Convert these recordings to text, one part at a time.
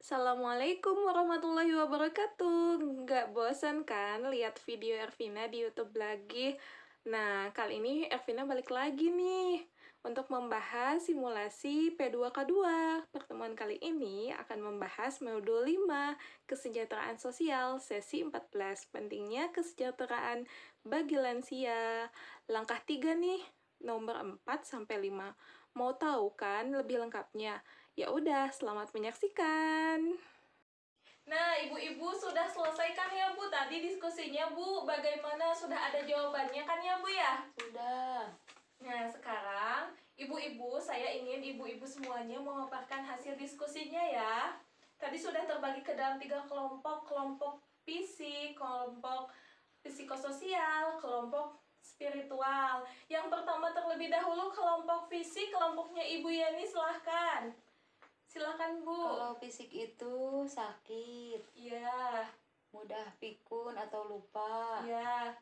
Assalamualaikum warahmatullahi wabarakatuh. Nggak bosan kan lihat video Ervina di YouTube lagi? Nah, kali ini Ervina balik lagi nih untuk membahas simulasi P2K2. Pertemuan kali ini akan membahas modul 5, kesejahteraan sosial, sesi 14, pentingnya kesejahteraan bagi lansia. Langkah 3 nih, nomor 4 sampai 5. Mau tahu kan lebih lengkapnya? Ya udah, selamat menyaksikan. Nah, ibu-ibu sudah selesai kan ya Bu tadi diskusinya Bu? Bagaimana, sudah ada jawabannya kan ya Bu ya? Sudah. Nah, sekarang ibu-ibu, saya ingin ibu-ibu semuanya memaparkan hasil diskusinya ya. Tadi sudah terbagi ke dalam 3 kelompok, kelompok fisik, kelompok psikososial, kelompok spiritual. Yang pertama terlebih dahulu kelompok fisik, kelompoknya Ibu Yeni, silahkan. Silahkan Bu. Kalau fisik itu sakit, Iya. mudah pikun atau lupa, Iya.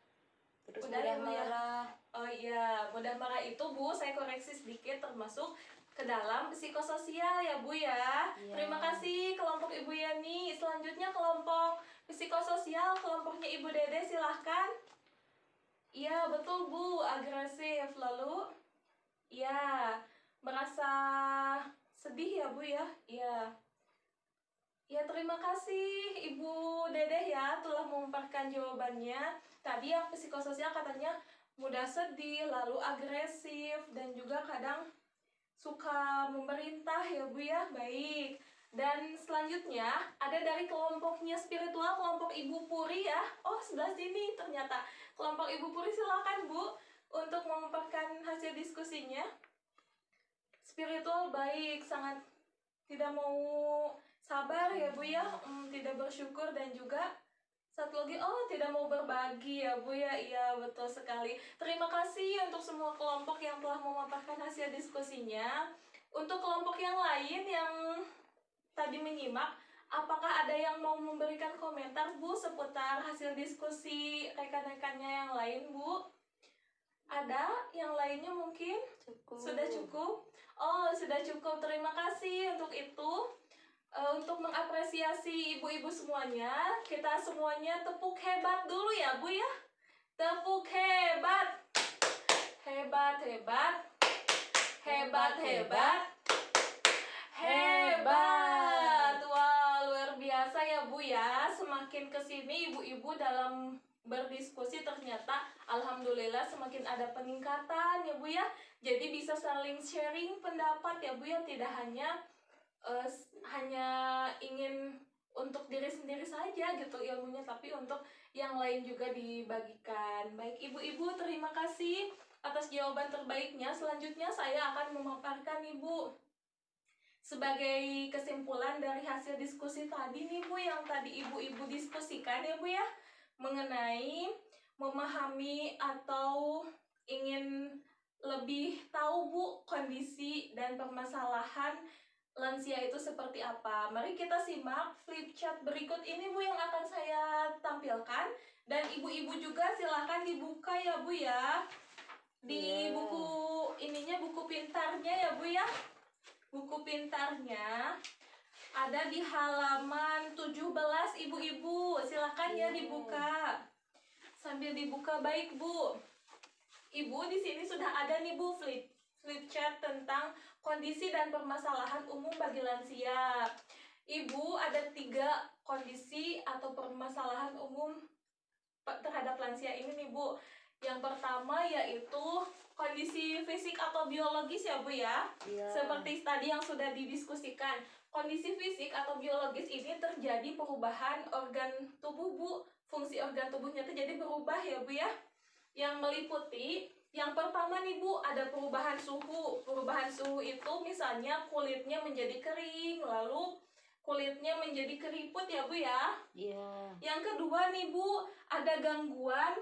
terus Udah mudah ya, Bu, ya? marah. Oh iya, mudah marah itu Bu, saya koreksi sedikit, termasuk ke dalam psikososial ya Bu ya. Iya. Terima kasih kelompok Ibu Yani. Selanjutnya kelompok psikososial, kelompoknya Ibu Dede, silahkan. Iya betul Bu, agresif. Lalu iya, merasa sedih ya Bu ya. Iya. Ya, terima kasih Ibu Dedeh ya telah memaparkan jawabannya. Tadi yang psikososial katanya mudah sedih, lalu agresif, dan juga kadang suka memerintah ya Bu ya. Baik. Dan selanjutnya ada dari kelompoknya spiritual, kelompok Ibu Puri ya. Oh, sebelah sini ternyata. Kelompok Ibu Puri, silakan Bu untuk memaparkan hasil diskusinya. Spiritual baik, sangat tidak mau sabar ya Bu ya, tidak bersyukur, dan juga satu lagi, oh, tidak mau berbagi ya Bu ya. Iya betul sekali. Terima kasih untuk semua kelompok yang telah memaparkan hasil diskusinya. Untuk kelompok yang lain yang tadi menyimak, apakah ada yang mau memberikan komentar Bu seputar hasil diskusi rekan-rekannya yang lain Bu? Ada yang lainnya mungkin? Cukup. Sudah cukup? Oh, sudah cukup. Terima kasih untuk itu. Untuk mengapresiasi ibu-ibu semuanya, kita semuanya tepuk hebat dulu ya Bu ya. Tepuk hebat. Hebat, hebat. Hebat, hebat. Hebat. Wah, luar biasa ya Bu ya. Semakin kesini ibu-ibu dalam berdiskusi ternyata alhamdulillah semakin ada peningkatan ya Bu ya. Jadi bisa saling sharing pendapat ya Bu ya, tidak hanya ingin untuk diri sendiri saja gitu ilmunya, tapi untuk yang lain juga dibagikan. Baik ibu-ibu, terima kasih atas jawaban terbaiknya. Selanjutnya saya akan memaparkan Ibu sebagai kesimpulan dari hasil diskusi tadi nih Bu, yang tadi ibu-ibu diskusikan ya Bu ya, mengenai memahami atau ingin lebih tahu Bu kondisi dan permasalahan lansia itu seperti apa. Mari kita simak flip chart berikut ini Bu yang akan saya tampilkan, dan ibu-ibu juga silahkan dibuka ya Bu ya. Di buku ininya, buku pintarnya ya Bu ya. Buku pintarnya ada di halaman 17 ibu-ibu. Silakan ya dibuka. Sambil dibuka, baik Bu. Ibu, di sini sudah ada nih Bu flip chart tentang kondisi dan permasalahan umum bagi lansia. Ibu, ada 3 kondisi atau permasalahan umum terhadap lansia ini nih Bu. Yang pertama yaitu kondisi fisik atau biologis ya Bu ya. Iya. Seperti tadi yang sudah didiskusikan, kondisi fisik atau biologis ini terjadi perubahan organ tubuh Bu. Fungsi organ tubuhnya itu jadi berubah ya Bu ya. Yang meliputi, yang pertama nih Bu, ada perubahan suhu. Perubahan suhu itu misalnya kulitnya menjadi kering, lalu kulitnya menjadi keriput ya Bu ya. Iya. Yang kedua nih Bu, ada gangguan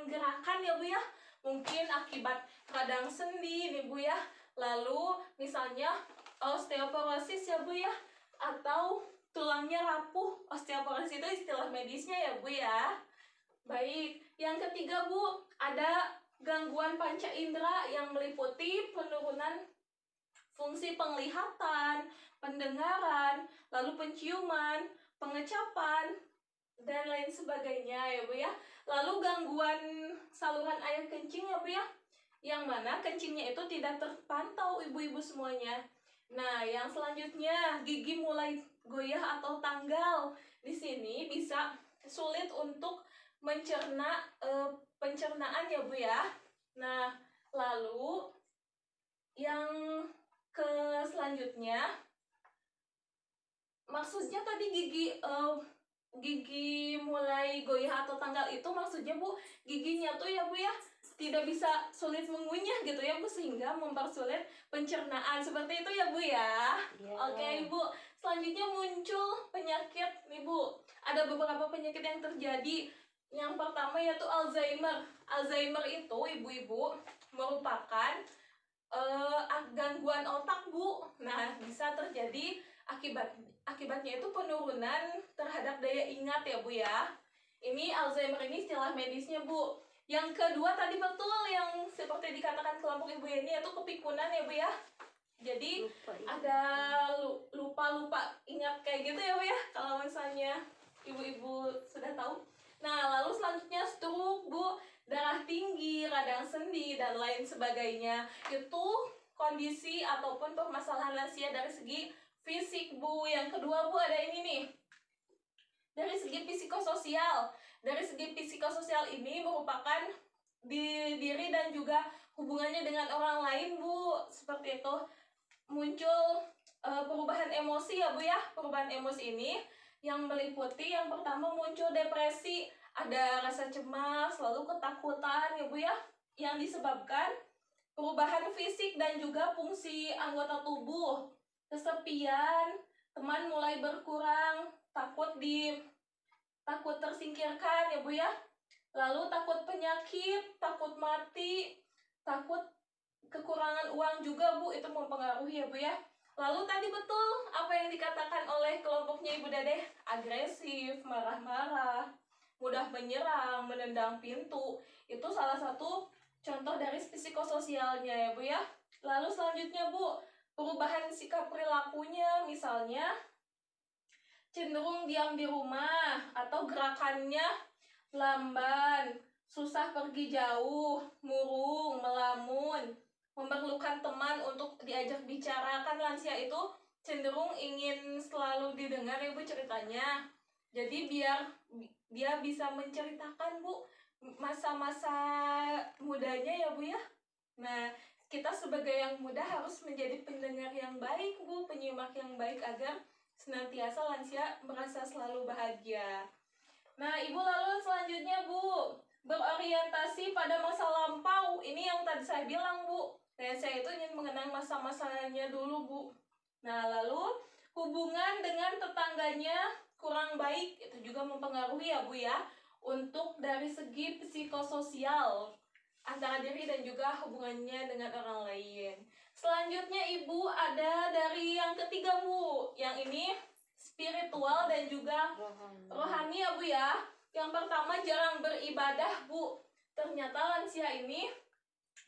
gerakan ya Bu ya. Mungkin akibat radang sendi nih Bu ya. Lalu misalnya osteoporosis ya Bu ya, atau tulangnya rapuh. Osteoporosis itu istilah medisnya ya Bu ya. Baik, yang ketiga Bu, ada gangguan panca indera yang meliputi penurunan fungsi penglihatan, pendengaran, lalu penciuman, pengecapan, dan lain sebagainya ya Bu ya. Lalu gangguan saluran air kencing ya Bu ya, yang mana kencingnya itu tidak terpantau ibu-ibu semuanya. Nah, yang selanjutnya gigi mulai goyah atau tanggal. Di sini bisa sulit untuk mencerna pencernaan ya Bu ya. Nah, lalu yang ke selanjutnya, maksudnya tadi gigi mulai goyah atau tanggal itu maksudnya Bu, giginya tuh ya Bu ya tidak bisa sulit mengunyah gitu ya Bu, sehingga mempersulit pencernaan, seperti itu ya Bu ya. Iya. Oke Ibu, selanjutnya muncul penyakit nih Bu. Ada beberapa penyakit yang terjadi. Yang pertama yaitu Alzheimer. Alzheimer itu ibu-ibu merupakan gangguan otak Bu. Nah, bisa terjadi akibatnya itu penurunan terhadap daya ingat ya Bu ya. Ini Alzheimer ini istilah medisnya Bu. Yang kedua tadi betul yang seperti dikatakan kelompok ibu ini, yaitu kepikunan ya Bu ya. Jadi ada lupa ingat kayak gitu ya Bu ya, kalau misalnya ibu-ibu sudah tahu. Nah, lalu selanjutnya stroke Bu, darah tinggi, radang sendi, dan lain sebagainya. Itu kondisi ataupun permasalahan lansia dari segi fisik Bu. Yang kedua Bu, ada ini nih, dari segi psikososial. Dari segi psikososial ini merupakan diri dan juga hubungannya dengan orang lain Bu. Seperti itu, muncul perubahan emosi ya Bu ya. Perubahan emosi ini yang meliputi, yang pertama muncul depresi, ada rasa cemas, lalu ketakutan ya Bu ya, yang disebabkan perubahan fisik dan juga fungsi anggota tubuh. Kesepian, teman mulai berkurang, takut tersingkirkan ya Bu ya. Lalu takut penyakit, takut mati, takut kekurangan uang juga Bu, itu mempengaruhi ya Bu ya. Lalu tadi betul apa yang dikatakan oleh kelompoknya Ibu Dedeh, agresif, marah-marah, mudah menyerang, menendang pintu. Itu salah satu contoh dari psikososialnya ya Bu ya. Lalu selanjutnya Bu, perubahan sikap perilakunya, misalnya cenderung diam di rumah atau gerakannya lamban, susah pergi jauh, murung, melamun, memerlukan teman untuk diajak bicara. Kan lansia itu cenderung ingin selalu didengar ya Bu ceritanya. Jadi biar dia bisa menceritakan Bu masa-masa mudanya ya Bu ya. Nah, kita sebagai yang muda harus menjadi pendengar yang baik Bu, penyimak yang baik agar senantiasa lansia merasa selalu bahagia. Nah, Ibu, lalu selanjutnya Bu, berorientasi pada masa lampau. Ini yang tadi saya bilang Bu, saya itu ingin mengenang masa-masanya dulu Bu. Nah, lalu hubungan dengan tetangganya kurang baik, itu juga mempengaruhi ya Bu ya, untuk dari segi psikososial antara diri dan juga hubungannya dengan orang lain. Selanjutnya Ibu, ada dari yang ketiga Bu, yang ini spiritual dan juga rohani ya Bu ya. Yang pertama, jarang beribadah Bu. Ternyata lansia ini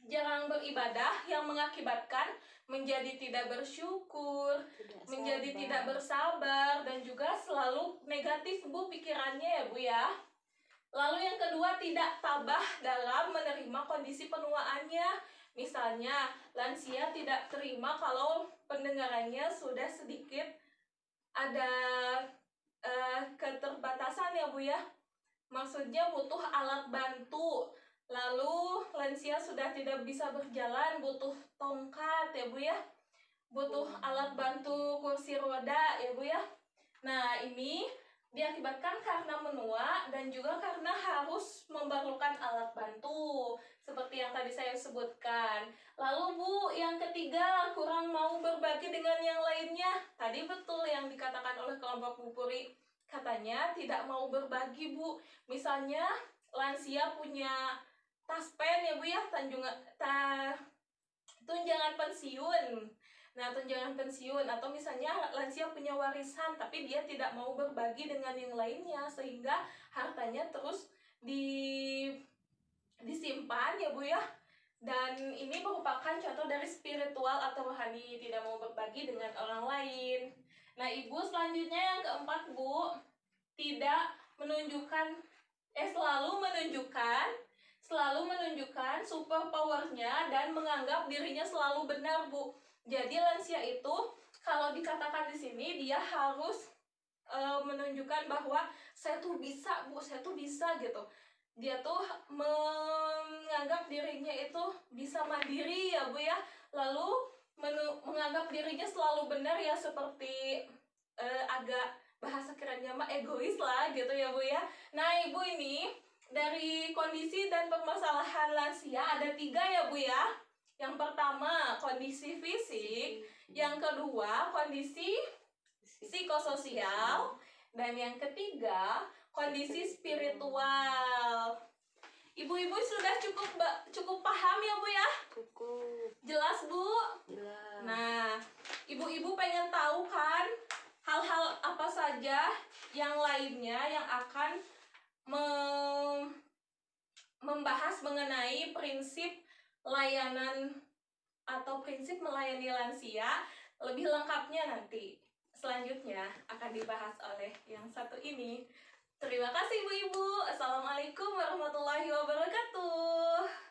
jarang beribadah, yang mengakibatkan menjadi tidak bersyukur, menjadi tidak bersabar, dan juga selalu negatif Bu pikirannya ya Bu ya. Lalu yang kedua, tidak tabah dalam menerima kondisi penuaannya. Misalnya, lansia tidak terima kalau pendengarannya sudah sedikit ada keterbatasan ya Bu ya. Maksudnya butuh alat bantu. Lalu lansia sudah tidak bisa berjalan, butuh tongkat ya Bu ya. Butuh alat bantu kursi roda ya Bu ya. Nah, ini diakibatkan karena menua dan juga karena harus memerlukan alat bantu seperti yang tadi saya sebutkan. Lalu Bu, yang ketiga, kurang mau berbagi dengan yang lainnya. Tadi betul yang dikatakan oleh kelompok Bu Puri, katanya tidak mau berbagi Bu. Misalnya lansia punya taspen ya Bu ya, tunjangan pensiun. Nah, tunjangan pensiun, atau misalnya lansia punya warisan tapi dia tidak mau berbagi dengan yang lainnya, sehingga hartanya terus disimpan ya Bu ya. Dan ini merupakan contoh dari spiritual atau rohani, tidak mau berbagi dengan orang lain. Nah, Ibu selanjutnya yang keempat, Bu, tidak menunjukkan selalu menunjukkan super powernya dan menganggap dirinya selalu benar, Bu. Jadi lansia itu kalau dikatakan di sini dia harus menunjukkan bahwa saya tuh bisa, Bu, saya tuh bisa gitu. Dia tuh menganggap dirinya itu bisa mandiri ya, Bu ya. Lalu menganggap dirinya selalu benar ya, seperti agak bahasa kerennya mah egois lah gitu ya, Bu ya. Nah, Ibu ini dari kondisi dan permasalahan lansia ada 3 ya, Bu ya. Yang pertama kondisi fisik, yang kedua kondisi psikososial, dan yang ketiga kondisi spiritual. Ibu-ibu sudah cukup paham ya, Bu ya? Cukup. Jelas, Bu? Jelas. Nah, ibu-ibu pengen tahu kan hal-hal apa saja yang lainnya yang akan membahas mengenai prinsip layanan atau prinsip melayani lansia. Lebih lengkapnya nanti selanjutnya akan dibahas oleh yang satu ini. Terima kasih, ibu-ibu. Assalamualaikum warahmatullahi wabarakatuh.